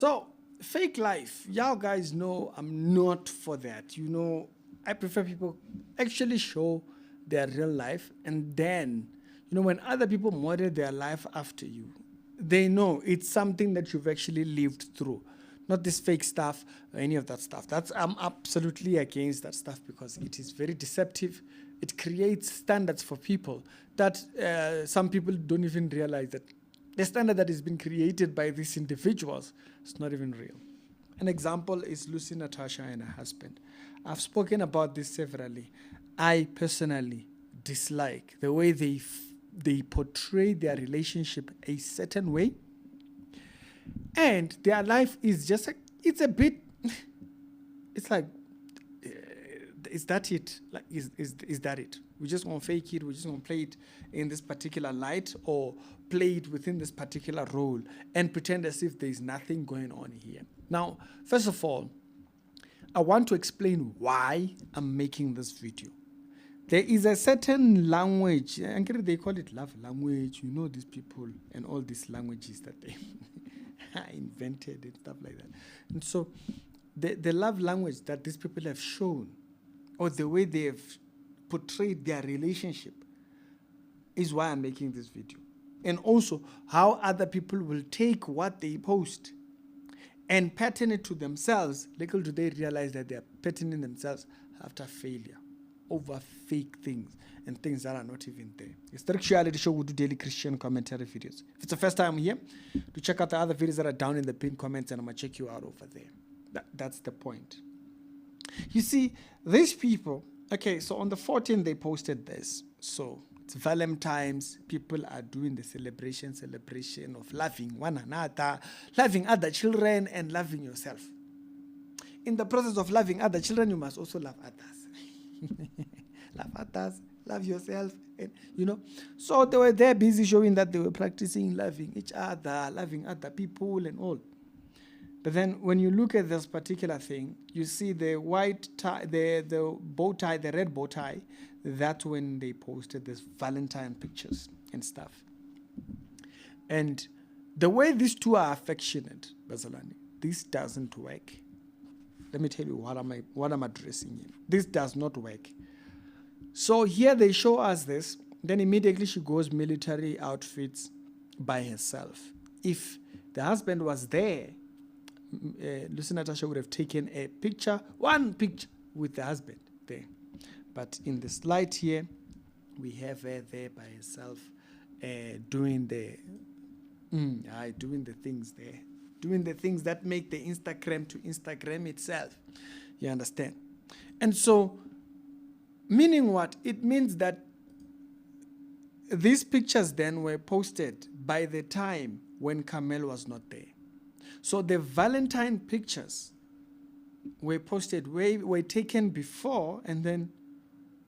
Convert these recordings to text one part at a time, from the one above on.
So, fake life. Y'all guys know I'm not for that. I prefer people actually show their real life, and then, when other people model their life after you, they know it's something that you've actually lived through. Not this fake stuff or any of that stuff. I'm absolutely against that stuff because it is very deceptive. It creates standards for people that some people don't even realize that the standard that has been created by these individuals is not even real. An example is Lucy, Natasha, and her husband. I've spoken about this severally. I personally dislike the way they portray their relationship a certain way, and their life is just it's a bit. It's like, is that it? Like, is that it? We just want to fake it. We just want to play it in this particular light, or play it within this particular role and pretend as if there's nothing going on here. Now, first of all, I want to explain why I'm making this video. There is a certain language, and they call it love language. These people and all these languages that they invented and stuff like that. And so, the love language that these people have shown, or the way they have portrayed their relationship, is why I'm making this video. And also how other people will take what they post and pattern it to themselves. Little do they realize that they're patterning themselves after failure over fake things and things that are not even there. It's the Reality Show. We do daily Christian commentary videos. If it's the first time here, to check out the other videos that are down in the pinned comments, and I'm going to check you out over there. That's the point. You see, these people, okay, so on the 14th, they posted this. So it's Valentine's. People are doing the celebration of loving one another, loving other children, and loving yourself. In the process of loving other children, you must also love others. Love others, love yourself, and So they were there busy showing that they were practicing loving each other, loving other people, and all. But then when you look at this particular thing, you see the white tie, the bow tie, the red bow tie. That's when they posted this Valentine pictures and stuff. And the way these two are affectionate, Bazalani, this doesn't work. Let me tell you what I'm addressing here. This does not work. So here they show us this. Then immediately she goes military outfits by herself. If the husband was there, Lucy Natasha would have taken a picture, one picture with the husband there. But in the slide here, we have her there by herself, doing the things there, doing the things that make the Instagram to Instagram itself. You understand? And so, meaning what? It means that these pictures then were posted by the time when Carmel was not there. So the Valentine pictures were posted, were taken before, and then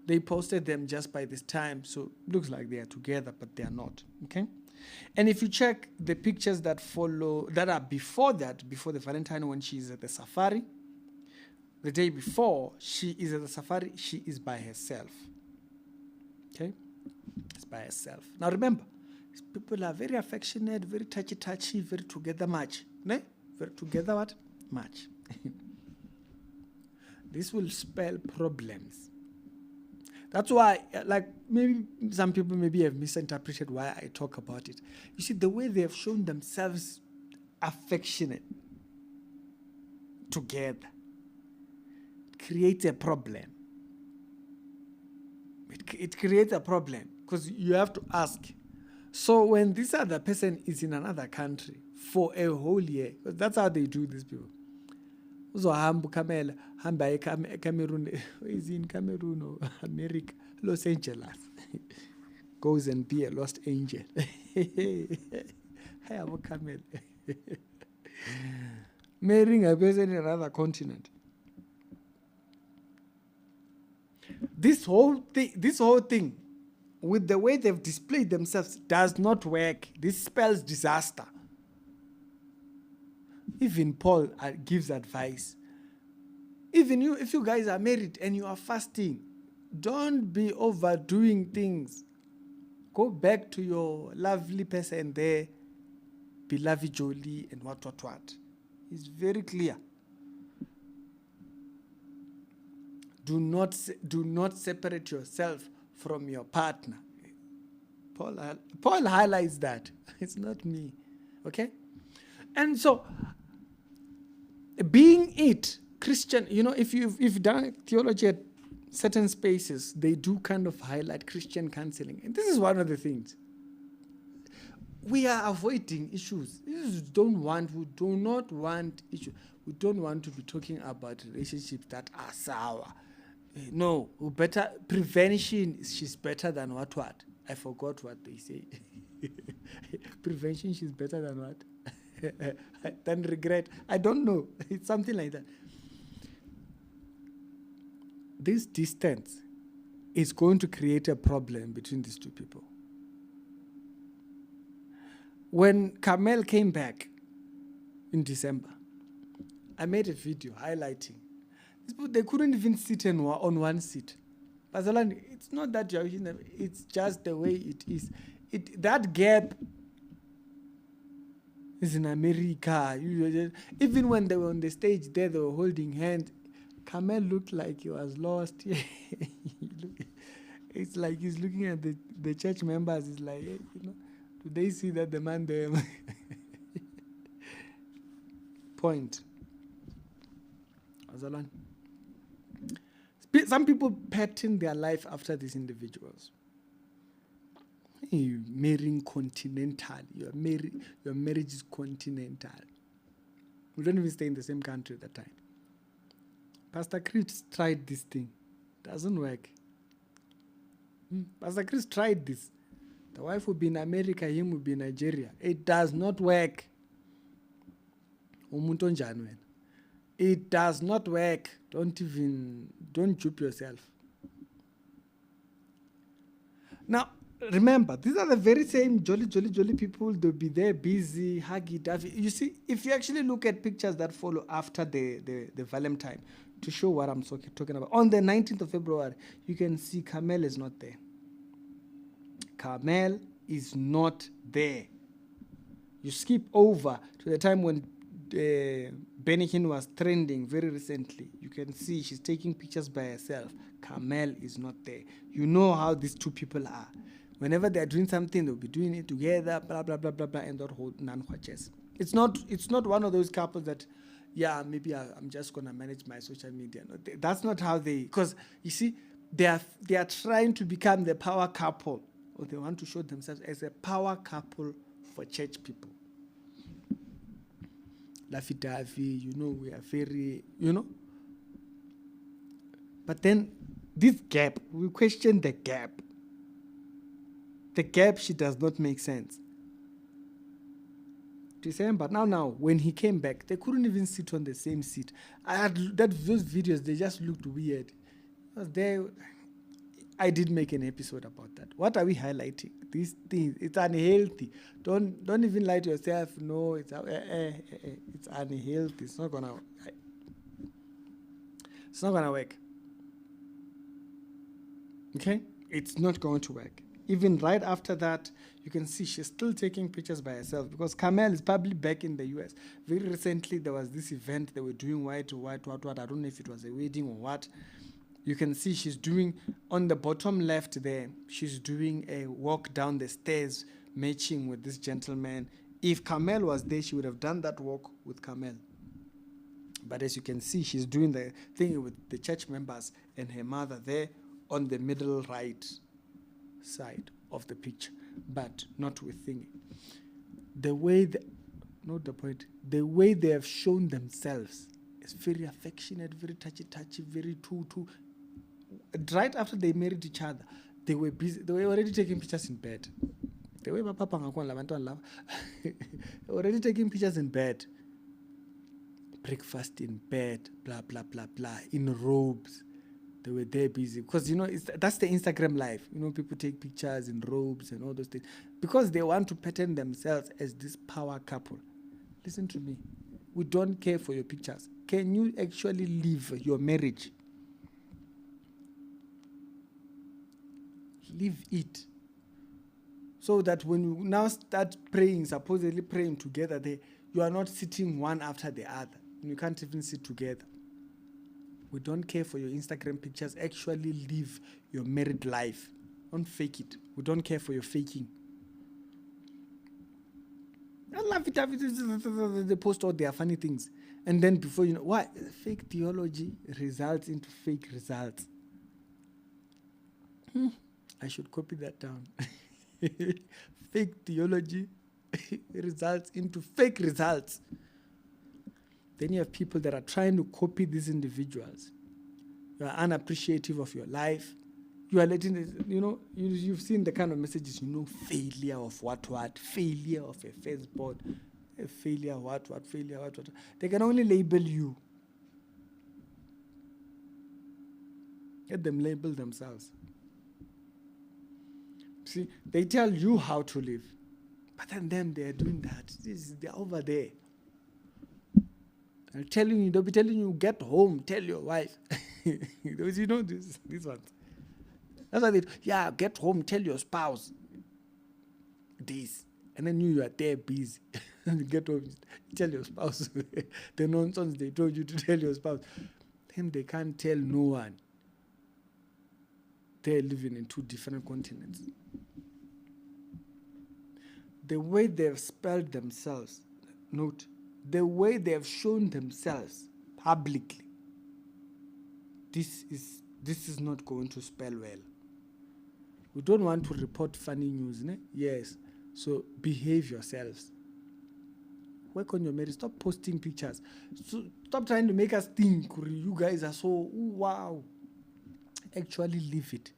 they posted them just by this time. So it looks like they are together, but they are not. Okay? And if you check the pictures that follow, that are before that, before the Valentine, when she is at the safari, the day before she is at the safari, she is by herself. Okay? It's by herself. Now remember, people are very affectionate, very touchy, very together much. Ne? Very together what? Much. This will spell problems. That's why, like, maybe some people maybe have misinterpreted why I talk about it. You see, the way they have shown themselves affectionate together creates a problem. It creates a problem because you have to ask. So when this other person is in another country for a whole year, because that's how they do these people. Cameroon, is in Cameroon or America, Los Angeles, goes and be a lost angel. I have a camel. Marrying a person in another continent. This whole thing, with the way they've displayed themselves, does not work. This spells disaster. Even Paul gives advice. Even you, if you guys are married and you are fasting, don't be overdoing things. Go back to your lovely person there, be lovey-jolly and what. It's very clear. Do not separate yourself from your partner. Paul highlights that. It's not me. Okay? And so, being it, Christian, if you've done theology at certain spaces, they do kind of highlight Christian counseling. And this is one of the things. We are avoiding issues. We do not want issues. We don't want to be talking about relationships that are sour. No, prevention is better than what? I forgot what they say. Prevention is better than what? Than regret. I don't know. It's something like that. This distance is going to create a problem between these two people. When Carmel came back in December, I made a video highlighting. They couldn't even sit on one seat. Bazalani, it's not that you're using them, it's just the way it is. That gap is in America. Even when they were on the stage there, they were holding hands. Carmel looked like he was lost. It's like he's looking at the church members. It's like, do they see that the man there? Point. Azalani. Some people pattern their life after these individuals. You're marrying continental. Your marriage is continental. We don't even stay in the same country at that time. Pastor Chris tried this thing. Doesn't work. Pastor Chris tried this. The wife will be in America, him will be in Nigeria. It does not work. It does not work. Don't dupe yourself. Now, remember, these are the very same jolly people. They'll be there busy, huggy-dovey. You see, if you actually look at pictures that follow after the Valentine, to show what I'm talking about, on the 19th of February, you can see Carmel is not there. Carmel is not there. You skip over to the time when Benny Hinn was trending very recently. You can see she's taking pictures by herself. Carmel is not there. You know how these two people are. Whenever they're doing something, they'll be doing it together, blah, blah, blah, blah, blah, and that whole non-watches. It's not one of those couples that, maybe I'm just going to manage my social media. No, that's not how because you see, they are trying to become the power couple, or they want to show themselves as a power couple for church people. Laffy-taffy, we are very, But then, this gap, we question the gap. The gap, she does not make sense. December, now, when he came back, they couldn't even sit on the same seat. Those videos, they just looked weird. I did make an episode about that. What are we highlighting? These things, it's unhealthy. Don't even lie to yourself. No, it's unhealthy. It's not gonna work. Okay? It's not going to work. Even right after that, you can see she's still taking pictures by herself because Carmel is probably back in the US. Very recently, there was this event they were doing what. I don't know if it was a wedding or what. You can see she's doing, on the bottom left there, she's doing a walk down the stairs, matching with this gentleman. If Carmel was there, she would have done that walk with Carmel. But as you can see, she's doing the thing with the church members and her mother there on the middle right side of the picture, but not with thingy. The way they have shown themselves is very affectionate, very touchy, very too. Right after they married each other, they were busy. They were already taking pictures in bed. They were already taking pictures in bed. Breakfast in bed, blah, blah, blah, blah, in robes. They were there busy. Because, that's the Instagram life. People take pictures in robes and all those things. Because they want to pattern themselves as this power couple. Listen to me. We don't care for your pictures. Can you actually live your marriage? Live it. So that when you now start praying, supposedly praying together there, You are not sitting one after the other. You can't even sit together. We don't care for your Instagram pictures. Actually live your married life. Don't fake it. We don't care for your faking. I love it. They post all their funny things. And then before you know, why? Fake theology results into fake results. I should copy that down. Fake theology results into fake results. Then you have people that are trying to copy these individuals. You are unappreciative of your life. You are letting it, you've seen the kind of messages, failure of what, failure of a firstborn, a failure what. They can only label you. Let them label themselves. See, they tell you how to live. But then them, they're doing that. They're over there. They'll be telling you, get home, tell your wife. These ones. That's why get home, tell your spouse. This. And then you are there busy. Get home, tell your spouse. The nonsense they told you to tell your spouse. Then they can't tell no one. They're living in two different continents. The way they've spelled themselves, note, the way they have shown themselves publicly, this is not going to spell well. We don't want to report funny news, ne? Yes. So behave yourselves. Work on your marriage. Stop posting pictures. So stop trying to make us think you guys are so wow. Actually live it.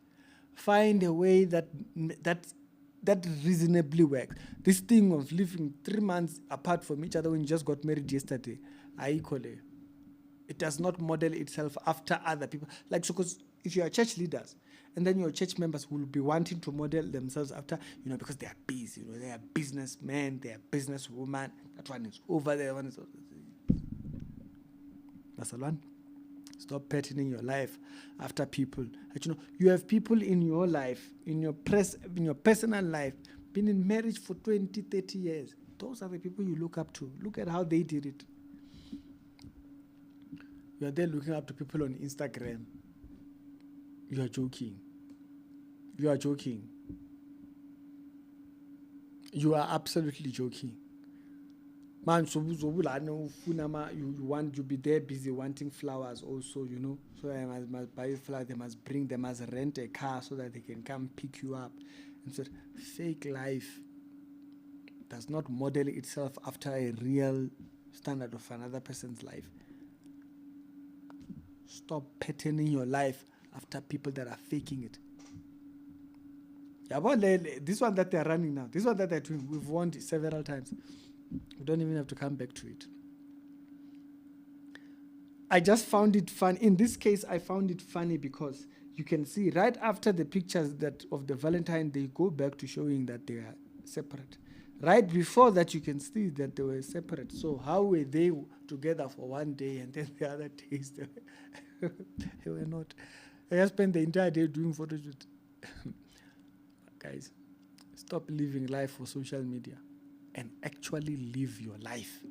Find a way that reasonably works. This thing of living 3 months apart from each other when you just got married yesterday, equally, it does not model itself after other people. Like, so because if you are church leaders, and then your church members will be wanting to model themselves after, because they are busy, they are businessmen, they are businesswomen. That one is over there, one is over there. That's the one. Stop patterning your life after people. You have people in your life, in your personal life, been in marriage for 20, 30 years. Those are the people you look up to. Look at how they did it. You are there looking up to people on Instagram. You are joking. You are joking. You are absolutely joking. Man, so you want to be there busy wanting flowers also, So I must buy flowers, they must bring, they must rent a car so that they can come pick you up. And so fake life does not model itself after a real standard of another person's life. Stop patterning your life after people that are faking it. This one that they're running now, this one that they're doing, we've warned several times. We don't even have to come back to it. I just found it fun. In this case, I found it funny because you can see right after the pictures that of the Valentine, they go back to showing that they are separate. Right before that, you can see that they were separate. So how were they together for one day and then the other days they were not? I just spent the entire day doing photo shoot. Guys, stop living life for social media and actually live your life.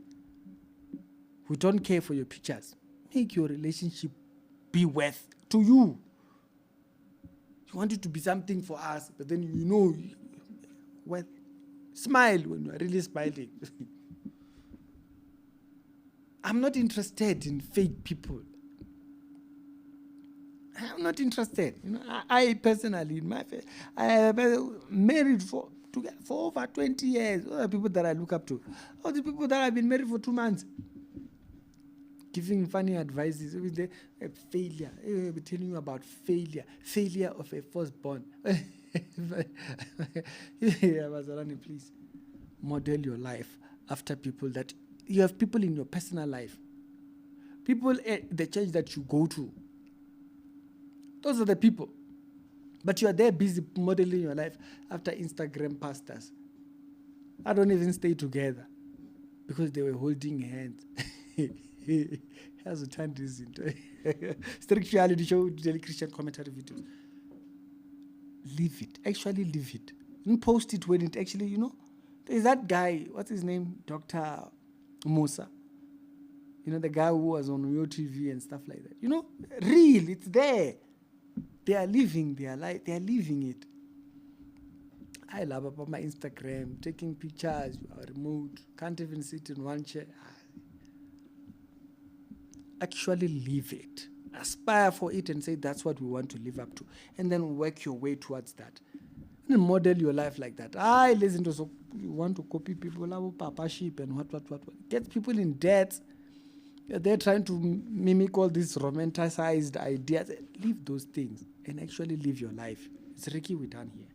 We don't care for your pictures. Make your relationship be worth to you. You want it to be something for us, but then well, smile when you are really smiling. I'm not interested in fake people. I'm not interested. I personally, in my face, I have been married for over 20 years. All the people that I look up to. All the people that have been married for 2 months. Giving funny advices. Failure. I'll be telling you about failure. Failure of a firstborn. Mazarani, please. Model your life after people that... You have people in your personal life. People at the church that you go to. Those are the people. But you are there busy modeling your life after Instagram pastors. I don't even stay together because they were holding hands. He has to turn this into a strict reality show, daily Christian commentary videos. Leave it. Actually leave it. Don't post it when it actually, there's that guy, what's his name? Dr. Musa. The guy who was on your TV and stuff like that. Real, it's there. They are living their life. They are living it. I love about my Instagram, taking pictures, remote, can't even sit in one chair. Actually live it. Aspire for it and say that's what we want to live up to. And then work your way towards that. And model your life like that. Listen to you want to copy people, papa sheep and what. Get people in debt. They're trying to mimic all these romanticized ideas. Leave those things and actually live your life. It's Ricky Witan here.